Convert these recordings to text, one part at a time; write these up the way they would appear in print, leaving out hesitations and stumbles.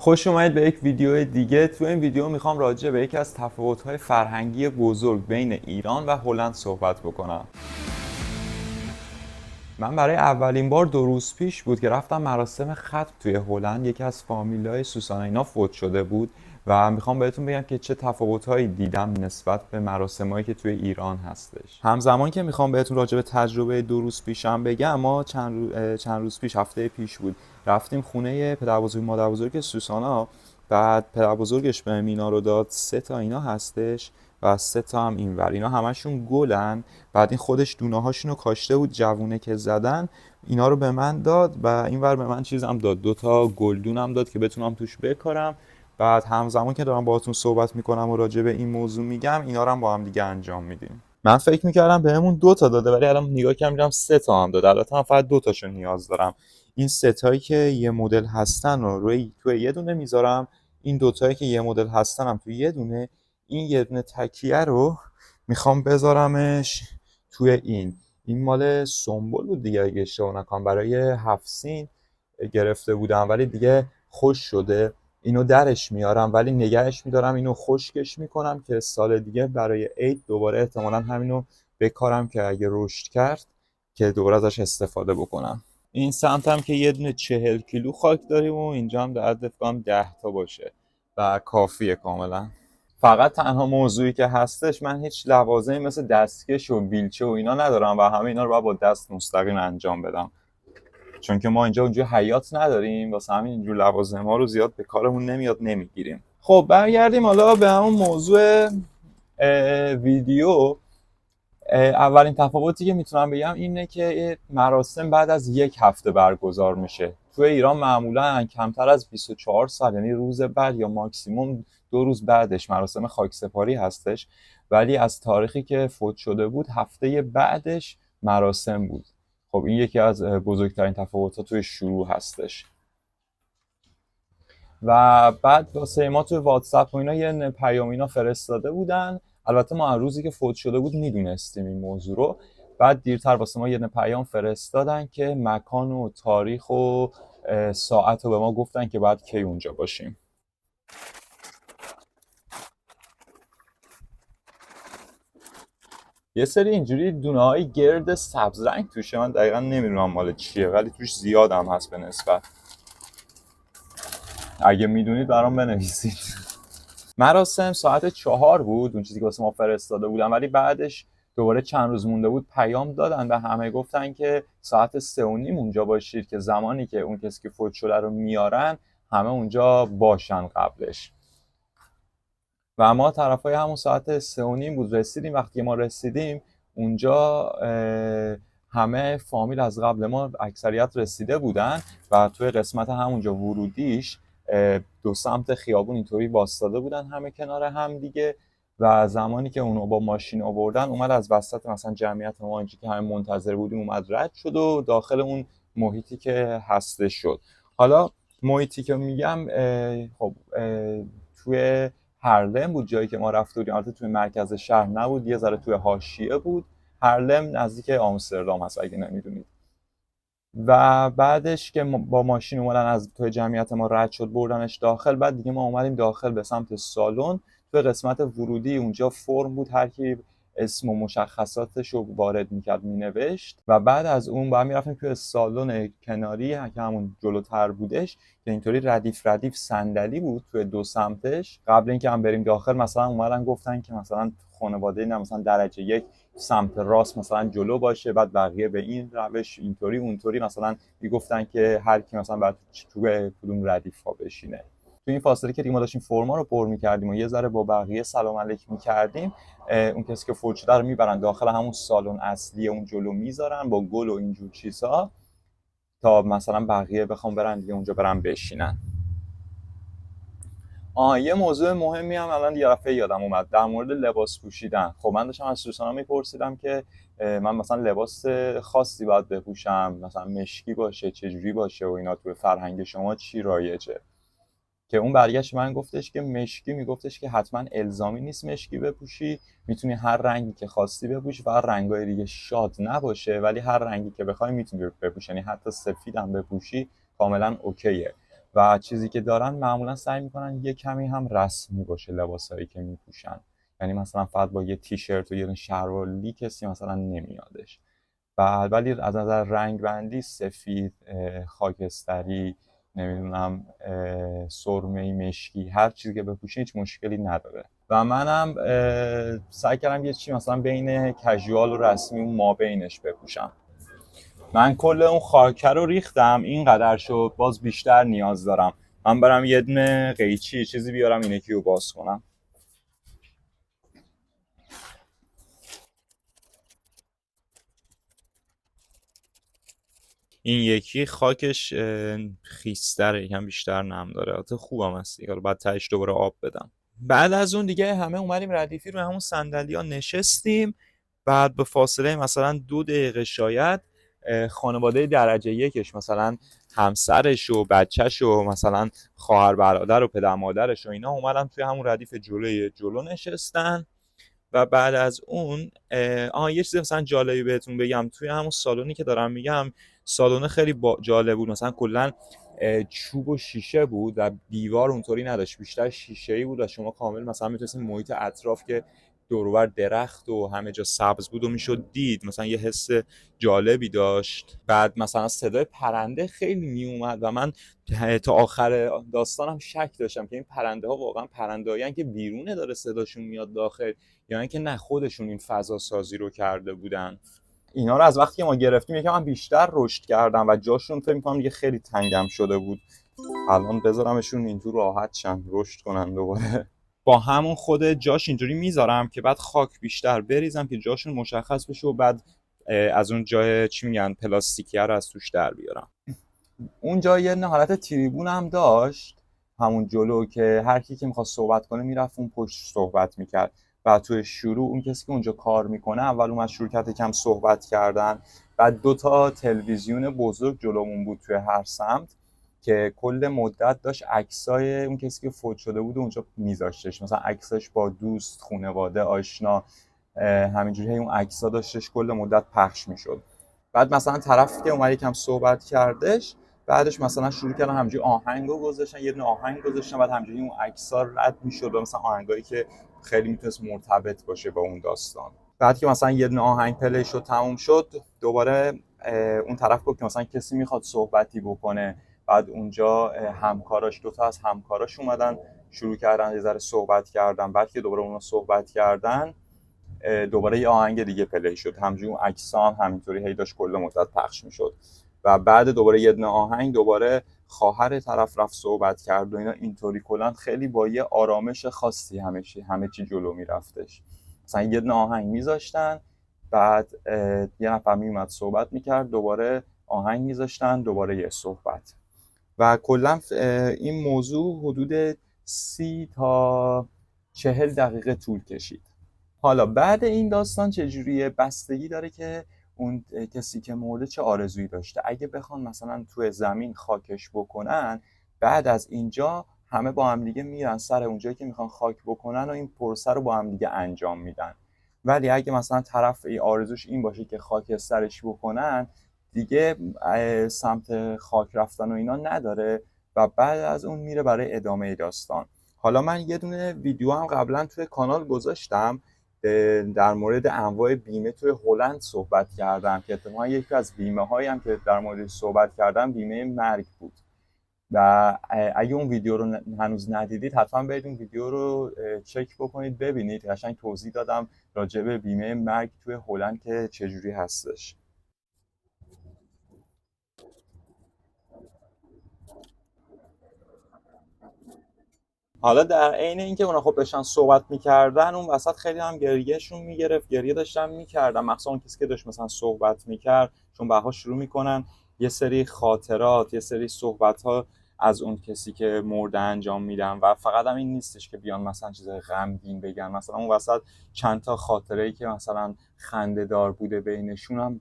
خوش اومدید به یک ویدیو دیگه. تو این ویدیو میخوام راجع به یکی از تفاوت‌های فرهنگی بزرگ بین ایران و هلند صحبت بکنم. من برای اولین بار 2 روز پیش بود که رفتم مراسم ختم توی هلند. یکی از فامیلای سوسانا اینا فوت شده بود و میخوام بهتون بگم که چه تفاوت‌هایی دیدم نسبت به مراسمایی که توی ایران هستش. همزمان که میخوام بهتون راجع به تجربه 2 روز پیشم بگم، ما چند روز پیش، هفته پیش بود، رفتیم خونه پدربزرگ مادربزرگ سوسانا. بعد پدربزرگش به اینا رو داد. 3 تا اینا هستش و 3 تا هم اینور. اینا همشون گلن. بعد این خودش دونه هاشون رو کاشته بود، جوونه که زدن. اینا رو به من داد و اینور به من چیزم داد، 2 تا گلدون هم داد که بتونم توش بکارم. بعد همزمان که دارم باهاتون صحبت میکنم و راجع به این موضوع میگم، اینا رو هم با هم دیگه انجام میدیم. من فکر میکردم بهمون 2 تا داده، ولی الان نگاه کردم دیدم 3 تا هم داده. البته من فقط 2 تاشون نیاز دارم. این 3 تایی که یه مدل هستن رو روی توی یه دونه میذارم. این 2 تایی که یه مدل هستن هم توی یه دونه. این یه دونه تکیه رو میخوام بذارمش توی این مال سنبل بود دیگه، اگه اشتباه نکنم، برای 7 سین گرفته بودم، ولی دیگه خوش شده. اینو درش میارم ولی نگهش میدارم، اینو خشکش میکنم که سال دیگه برای عید دوباره احتمالاً همینو بکارم که اگه رشد کرد که دوباره ازش استفاده بکنم. این سمت هم که یه دونه 40 کیلو خاک داریم و اینجا هم در حد فکرم 10 تا باشه و کافیه کاملا. فقط تنها موضوعی که هستش، من هیچ لوازمی مثل دستکش و بیلچه و اینا ندارم و همه اینا رو باید با دست مستقیم انجام بدم، چون که ما اینجا اونجوری حیاط نداریم، واسه همین اینجور لوازم ها رو زیاد به کارمون نمیاد، نمیگیریم. خب برگردیم حالا به همون موضوع ویدیو. اولین تفاوتی که میتونم بگم اینه که مراسم بعد از 1 هفته برگزار میشه. تو ایران معمولا کمتر از 24 ساعت، یعنی روز بعد یا ماکسیموم 2 روز بعدش مراسم خاکسپاری هستش، ولی از تاریخی که فوت شده بود هفته بعدش مراسم بود. خب این یکی از بزرگترین تفاوتات توی شروع هستش. و بعد واسه ما توی واتساپ و اینا یه پیام اینا فرستاده بودن. البته ما از روزی که فوت شده بود میدونستیم این موضوع رو. بعد دیرتر واسه ما یه پیام فرستادن که مکان و تاریخ و ساعت رو به ما گفتن که بعد کی اونجا باشیم. یه سری اینجوری دونه‌های گرد سبز رنگ توشه، من دقیقا نمیدونم مال چیه، ولی توش زیاد هم هست به نسبت. اگه میدونید برام بنویسید. مراسم ساعت 4 بود، اون چیزی که واسه ما فرستاده بودن، ولی بعدش دوباره چند روز مونده بود پیام دادن و همه گفتن که ساعت 3:30 اونجا باشید که زمانی که اون کسی که فوت شده رو میارن همه اونجا باشن قبلش. و ما طرفای همون ساعت 3:30 بود رسیدیم. وقتی ما رسیدیم اونجا همه فامیل از قبل ما اکثریت رسیده بودن و توی قسمت همونجا ورودیش 2 سمت خیابون اینطوری واسطاده بودن همه کنار هم دیگه. و زمانی که اونو با ماشین آوردن، اومد از وسط مثلا جمعیت ما اینجا که همه منتظر بودیم اومد رد شد و داخل اون محیطی که هسته شد. حالا محیطی که میگم خب توی هرلم بود جایی که ما رفته بودیم. البته توی مرکز شهر نبود، یه ذره توی حاشیه بود. هرلم نزدیک آمستردام هست اگه نمیدونید. و بعدش که با ماشین اومدن از توی جمعیت ما رد شد بردنش داخل. بعد دیگه ما اومدیم داخل به سمت سالن. توی قسمت ورودی اونجا فرم بود، هر کی اسم و مشخصاتش رو وارد میکرد مینوشت و بعد از اون بعد میرفتیم توی سالن کناری که همون جلوتر بودش که اینطوری ردیف ردیف صندلی بود توی 2 سمتش. قبل اینکه هم بریم داخل مثلا اومدن گفتن که مثلا خانواده نه مثلا درجه 1 سمت راست مثلا جلو باشه، بعد بقیه به این روش اینطوری اونطوری مثلا میگفتن که هر کی مثلا بعد تو کدوم ردیف ها بشینه. تو این فاصله که ما داشتیم فرما رو پر می‌کردیم و یه ذره با بقیه سلام علیک می‌کردیم، اون کسی که فوت شده رو میبرن داخل همون سالن اصلی اون جلو میذارن با گل و اینجور چیزها تا مثلا بقیه بخوام برن دیگه اونجا برن بشینن. یه موضوع مهمی هم الان یه دفعه یادم اومد در مورد لباس پوشیدن. خب من داشتم از سوسانا میپرسیدم که من مثلا لباس خاصی باید بپوشم، مثلا مشکی باشه چجوری باشه و اینا، توی فرهنگ شما چی رایجه؟ که اون برگشت من گفتش که مشکی، میگفتش که حتما الزامی نیست مشکی بپوشی، میتونی هر رنگی که خواستی بپوشی و هر رنگای دیگه شاد نباشه، ولی هر رنگی که بخوای میتونی بپوشی، یعنی حتی سفید هم بپوشی کاملا اوکیه. و چیزی که دارن معمولا سعی میکنن یه کمی هم رسمی باشه لباسایی که میپوشن. یعنی مثلا فقط با یه تیشرت و یه شلوار لی کسی مثلا نمیادش. ولی از نظر رنگ بندی سفید، خاکستری، نمیدونم سرمه‌ای، مشکی، هر چیزی که بپوشین هیچ مشکلی نداره. و منم سعی کردم یه چی مثلا بین کژوال و رسمی اون ما بینش بپوشم. من کل اون خاکه رو ریختم، اینقدر شد، باز بیشتر نیاز دارم. من برم یه دونه قیچی چیزی بیارم این یکی رو باز کنم. این یکی خاکش خیستره، یکم بیشتر نم داره، البته خوبم هست دیگه، بعد تهش دوباره آب بدم. بعد از اون دیگه همه اومدیم ردیفی رو همون صندلی‌ها نشستیم. بعد به فاصله مثلا 2 دقیقه شاید خانواده درجه یکش، مثلا همسرش و بچهش و مثلا خواهر برادر و پدر مادرش و اینا اومدن توی همون ردیف جلو نشستن. و بعد از اون یه چیز مثلا جالبی بهتون بگم، توی همون سالونی که دارم میگم، سالن خیلی جالب بود. مثلا کلا چوب و شیشه بود و دیوار اونطوری نداشت، بیشتر شیشه‌ای بود و شما کامل مثلا میتونستید محیط اطراف که دور و بر درخت و همه جا سبز بود و میشد دید، مثلا یه حس جالبی داشت. بعد مثلا صدای پرنده خیلی میومد و من تا آخر داستانم شک داشتم که این پرنده ها واقعا پرنده‌ای که بیرونه داره صداشون میاد داخل، یا اینکه نه خودشون این فضا سازی رو کرده بودن. اینا رو از وقتی که ما گرفتیم یکم من بیشتر رشد کردم و جاشون فکر می‌کنم دیگه خیلی تنگم شده بود. الان بذارمشون اینجور راحت شن رشد کنن دوباره. با همون خود جاش اینجوری میذارم که بعد خاک بیشتر بریزم که جاشون مشخص بشه و بعد از اون جای چی میگن پلاستیکی رو از توش در بیارم. اون جا یه حالت تریبون هم داشت همون جلو که هر کی که میخواست صحبت کنه میرفت اون پشت صحبت میکرد. و توی شروع اون کسی که اونجا کار میکنه اول اومد شروع کرد کم صحبت کردن. بعد 2 تا تلویزیون بزرگ جلومون بود توی هر سمت که کل مدت داشت عکسای اون کسی که فوت شده بود اونجا میذاشتش، مثلا عکسش با دوست، خانواده، آشنا، همینجوری اون عکسا داشتش کل مدت پخش میشد. بعد مثلا طرفی که اومد یکم صحبت کردش، بعدش مثلا شروع کردن همینجوری آهنگو گذاشتن، یه دونه آهنگ گذاشتن، بعد همینجوری اون عکس‌ها رد می‌شد و مثلا آهنگایی که خیلی میتونست مرتبط باشه با اون داستان. بعد که مثلا یه دونه آهنگ پلی شد تموم شد، دوباره اون طرف گفت که مثلا کسی میخواد صحبتی بکنه. بعد اونجا همکاراش، 2 تا از همکاراش اومدن شروع کردن یه ذره صحبت کردن. بعد که دوباره اونا صحبت کردن دوباره یه آهنگ دیگه پلی شد، همونجوری اون عکس‌ها هم همینطوری هی داشت کل مدت پخش میشد. و بعد دوباره یه دونه آهنگ، دوباره خواهر طرف رفت صحبت کرد و اینا. اینطوری کلا خیلی با یه آرامش خاصی همه چی جلو میرفتش. مثلا یه دونه آهنگ میذاشتن، بعد یه نفر میومد صحبت میکرد، دوباره آهنگ میذاشتن، دوباره یه صحبت. و کلا این موضوع حدود 30 تا 40 دقیقه طول کشید. حالا بعد این داستان چجوریه؟ بستگی داره که اون کسی که مرده چه آرزویی داشته. اگه بخوان مثلا توی زمین خاکش بکنن، بعد از اینجا همه با هم دیگه میرن سر اونجایی که میخوان خاک بکنن و این پروسه رو با هم دیگه انجام میدن. ولی اگه مثلا طرف آرزوش این باشه که خاک سرش بکنن، دیگه سمت خاک رفتن و اینا نداره و بعد از اون میره برای ادامه داستان. حالا من یه دونه ویدیو هم قبلا توی کانال گذاشتم در مورد انواع بیمه توی هلند صحبت کردم که اتفاقا یکی از بیمه هایی هم که در موردش صحبت کردم بیمه مرگ بود. و اگه اون ویدیو رو هنوز ندیدید حتما برید اون ویدیو رو چک بکنید ببینید، قشنگ توضیح دادم راجع به بیمه مرگ توی هلند که چجوری هستش. حالا در عین اینکه اونا خب داشتن صحبت میکردن، اون وسط خیلی هم گریهشون میگرفت، گریه داشتن میکردن، مخصوصا اون کسی که داشت مثلا صحبت میکرد، چون بهها شروع میکنن یه سری خاطرات، یه سری صحبت ها از اون کسی که مرده انجام میدن. و فقط هم این نیستش که بیان مثلا چیز غمگین بگن، مثلا اون وسط چند تا خاطره ای که مثلا خنده دار بوده بینشون هم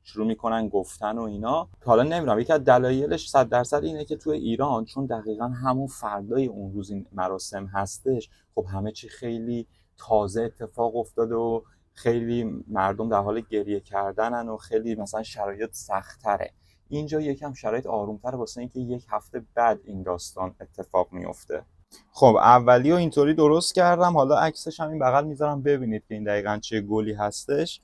شروع میکنن گفتن و اینا. حالا نمیدونم، یکی از دلایلش 100% اینه که تو ایران چون دقیقا همون فردای اون روز این مراسم هستش، خب همه چی خیلی تازه اتفاق افتاده و خیلی مردم در حال گریه کردنن و خیلی مثلا شرایط سخت‌تره. اینجا یکم شرایط آرومتر واسه اینکه یک هفته بعد این داستان اتفاق میفته. خب اولی رو اینطوری درست کردم، حالا عکسش هم این بغل میذارم ببینید که این دقیقاً چه گلی هستش.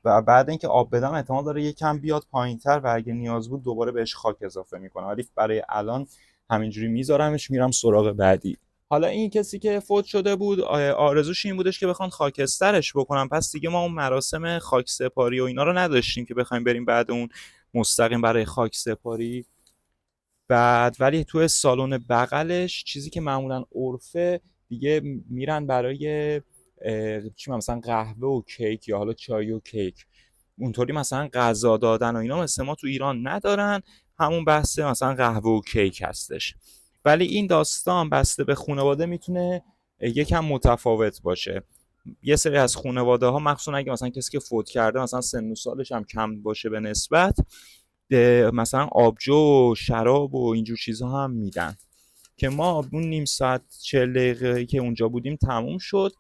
و بعد اینکه آب بدم احتمال داره یکم بیاد پایینتر و اگه نیاز بود دوباره بهش خاک اضافه میکنم، ولی برای الان همینجوری میذارمش، میرم سراغ بعدی. حالا این کسی که فوت شده بود آرزوش این بودش که بخوان خاکسترش بکنم، پس دیگه ما اون مراسم خاک سپاری و اینا رو نداشتیم که بخوایم بریم بعد اون مستقیم برای خاک سپاری. بعد ولی توی سالن بغلش چیزی که معمولا عرفه دیگه میرن برای چی مثلا قهوه و کیک یا حالا چای و کیک، اونطوری مثلا غذا دادن و اینا مثل ما تو ایران ندارن، همون بحث مثلا قهوه و کیک هستش. ولی این داستان بسته به خانواده میتونه یکم متفاوت باشه. یه سری از خانواده ها مخصوصا اگه مثلا کسی که فوت کرده مثلا سن و سالش هم کم باشه به نسبت، مثلا آبجو و شراب و اینجور چیزها هم میدن که ما اون نیم ساعت 40 دقیقه که اونجا بودیم تموم شد،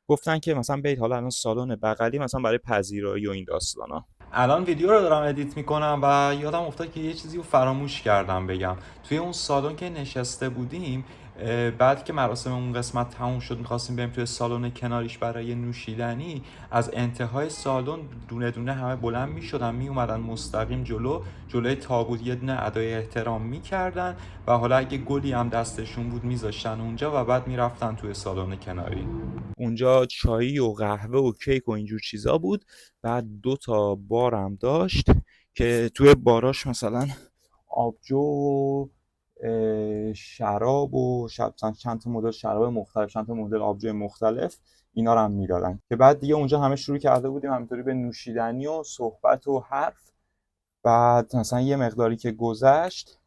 گفتن که مثلا برید حالا الان سالن بغلی مثلا برای پذیرایی و این داستانا. الان ویدیو رو دارم ادیت میکنم و یادم افتاد که یه چیزی رو فراموش کردم بگم. توی اون سالن که نشسته بودیم، بعد که مراسم اون قسمت تموم شد میخواستیم بریم توی سالن کناریش برای نوشیدنی، از انتهای سالن دونه دونه همه بلند میشدن میومدن مستقیم جلوی تابوت یه دونه ادای احترام میکردن و حالا اگه گلی هم دستشون بود میذاشتن اونجا و بعد میرفتن توی سالن کناری. اونجا چایی و قهوه و کیک و اینجور چیزا بود. بعد 2 تا بارم داشت که توی باراش مثلا آبجو و شراب و چند تا مدل شراب مختلف، چند تا مدل آبجو مختلف، اینا رو هم میدادن که بعد دیگه اونجا همه شروع کرده بودیم همینطوری به نوشیدنی و صحبت و حرف. بعد مثلا یه مقداری که گذشت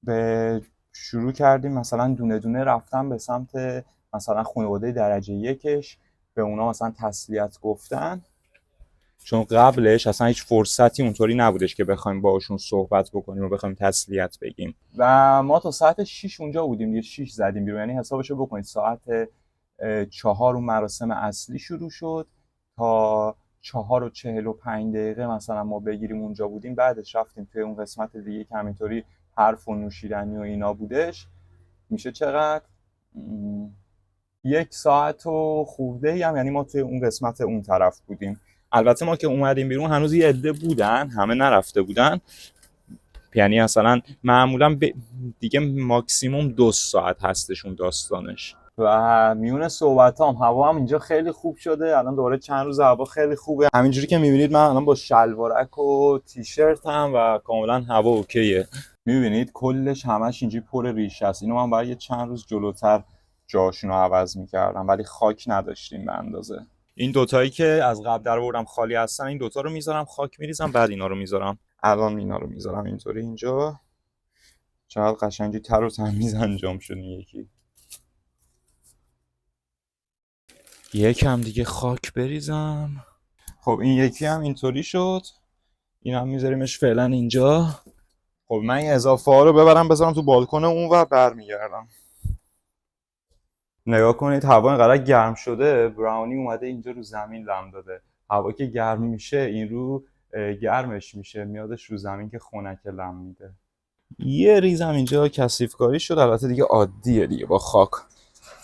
به شروع کردیم مثلا دونه دونه رفتن به سمت مثلا خانواده درجه یکش، به اونا مثلا تسلیت گفتن، چون قبلش اصلا هیچ فرصتی اونطوری نبودش که بخوایم باشون صحبت بکنیم و بخوایم تسلیت بگیم. و ما تا ساعت 6 اونجا بودیم دیگه، 6 زدیم بیرون، یعنی حسابشو بکنید ساعت 4 اون مراسم اصلی شروع شد تا 4:45 مثلا ما بگیریم اونجا بودیم. بعدش رفتیم توی اون قسمت دیگه که همینطوری حرف و نوشیدنی و اینا بودش. میشه چقدر؟ 1 ساعت و خورده هم، یعنی ما توی اون قسمت اون طرف بودیم. البته ما که اومدیم بیرون هنوز یه عده بودن، همه نرفته بودن، یعنی مثلا معمولا دیگه ماکسیموم 2 ساعت هستشون داستانش. و میونه صحبت هوا هم اینجا خیلی خوب شده، الان دوباره چند روز هوا خیلی خوبه، همینجوری که میبینید من الان با شلوارک و تیشرت هم و کاملا هوا اوکیه. میبینید کلش همش اینجوری پر ریشه است، اینو من باید یه چند روز جلوتر جاشونو عوض میکردم ولی خاک نداشتیم به اندازه. این دوتایی که از قبل در آوردم خالی هستن، این دوتا رو میذارم خاک میریزم بعد اینا رو میذارم. الان اینا رو میذارم اینطوری اینجا، چقدر قشنگی تر و تمیز انجام شد. یکم دیگه خاک بریزم. خب این یکی هم اینطوری شد، این هم میذاریمش فعلا اینجا. خب من این اضافه ها رو بذارم تو بالکن اون و برمیگردم. نگاه کنید هوا اینقدر گرم شده، براونی اومده اینجا رو زمین لم داده. هوا که گرم میشه این رو گرمش میشه، میادش رو زمین که خنک لم میده. یه ریزم اینجا کثیف کاری شد، البته دیگه عادیه دیگه با خاک.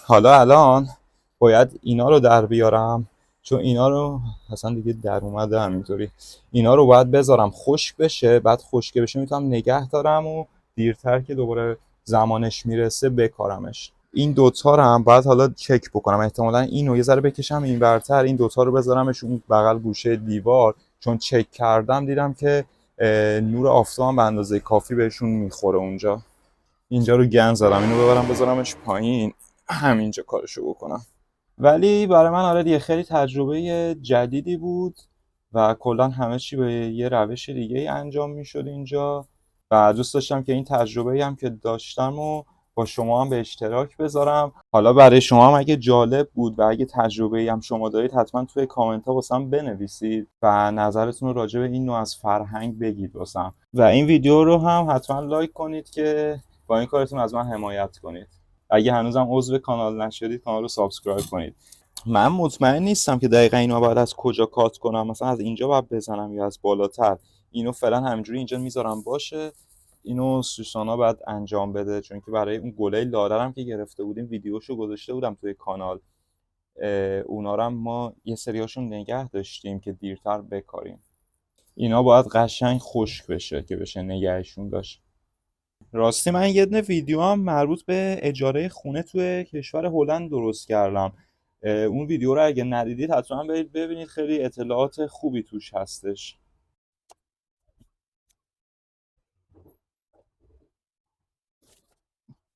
حالا الان باید اینا رو در بیارم، چون اینا رو اصلا دیگه در اومده همینطوری، اینا رو باید بذارم خشک بشه، بعد خشک بشه میتونم نگه دارم و دیرتر که دوباره زمانش میرسه بکارمش. این دوتا رو هم باید حالا چک بکنم، احتمالا اینو یه ذره بکشم این برتر، این دوتا رو بذارمش اون بغل گوشه دیوار، چون چک کردم دیدم که نور آفتاب به اندازه کافی بهشون میخوره اونجا. اینجا رو گند زدم، اینو ببرم بذارمش پایین، همینجا کارشو بکنم. ولی برای من آره دیگه خیلی تجربه جدیدی بود و کلا همه چی به یه روش دیگه ای انجام میشد اینجا و دوست داشتم که این تجربه هم که داشتم و با شما هم به اشتراک بذارم. حالا برای شما هم اگه جالب بود و اگه تجربه هم شما دارید حتما توی کامنت ها واسم بنویسید و نظرتون رو راجع به این نوع از فرهنگ بگید واسم، و این ویدیو رو هم حتما لایک کنید که با این کارتون از من حمایت کنید. اگه هنوزم عضو کانال نشدید کانال رو سابسکرایب کنید. من مطمئن نیستم که دقیقا اینو باید از کجا کات کنم، مثلا از اینجا باید بزنم یا از بالاتر، اینو فعلا همینجوری اینجا میذارم باشه. اینو سوسانا بعد انجام بده، چون که برای اون گله لادرم که گرفته بودیم ویدیوشو گذاشته بودم توی کانال. اونا رو هم ما یه سریاشون نگه داشتیم که دیرتر بکاریم. اینا باید قشنگ خشک بشه که بشه نگهشون داشت. راستی من یه دونه ویدیو هم مربوط به اجاره خونه توی کشور هلند درست کردم. اون ویدیو رو اگه ندیدید حتما برید ببینید، خیلی اطلاعات خوبی توش هستش.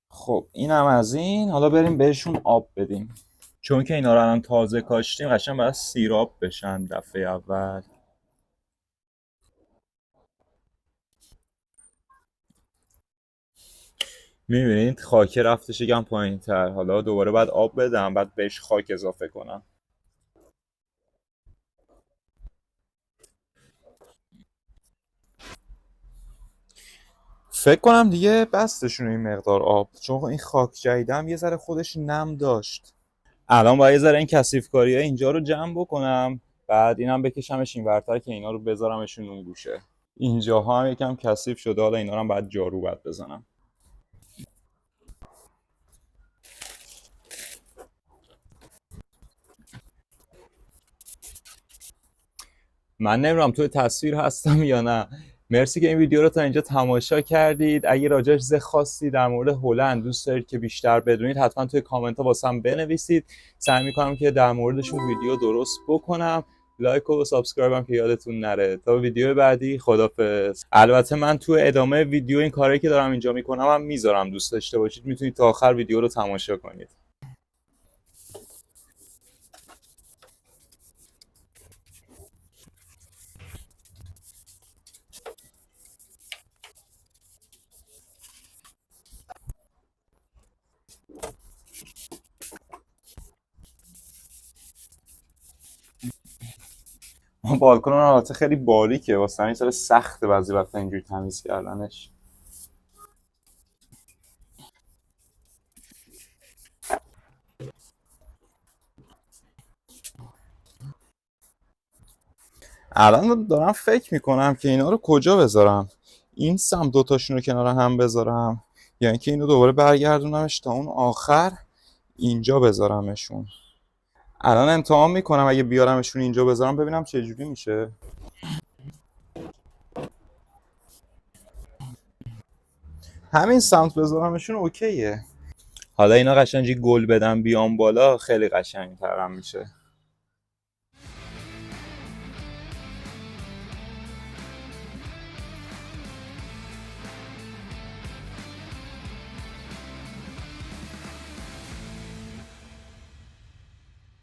خب اینم از این. حالا بریم بهشون آب بدیم، چون که اینا رو الان تازه کاشتیم قشنگ باید سیراب بشن دفعه اول. میبینید خاک رفتش یکم پایین تر. حالا دوباره بعد آب بدم، بعد بهش خاک اضافه کنم. فکر کنم دیگه بستشون این مقدار آب، چون این خاک جدیدم یه ذره خودش نم داشت. الان باید یه ذره این کثیف کاری اینجا رو جمع بکنم، بعد اینم بکشمش این ورتر که اینا رو بذارمشون اون گوشه. اینجاها هم یکم کثیف شده، حالا اینا رو هم باید جارو بزنم. من نمیدونم توی تصویر هستم یا نه. مرسی که این ویدیو رو تا اینجا تماشا کردید. اگه راجعش چیز خاصی در مورد هلند دوست دارید که بیشتر بدونید، حتما توی کامنت ها واسم بنویسید. سعی میکنم که در موردشون ویدیو درست بکنم. لایک و سابسکرایب هم که یادتون نره. تا ویدیو بعدی، خدافظ. البته من توی ادامه ویدیو این کاری که دارم اینجا میکنم هم میذارم، دوست داشته باشید میتونید تا آخر ویدیو رو تماشا کنید. بالکن البته خیلی باریکه، واسه همین سخته بعضی وقتا اینجوری تمیز کردنش. الان دارم فکر میکنم که اینا رو کجا بذارم. این سم دوتاشون رو کنار هم بذارم، یا اینکه اینو دوباره برگردونمش تا اون آخر اینجا بذارمشون. الان امتحان میکنم اگه بیارمشون اینجا بذارم ببینم چه جوری میشه. همین سمت بذارمشون اوکیه. حالا اینا قشنگی گل بدن بیان بالا، خیلی قشنگ‌تر میشه.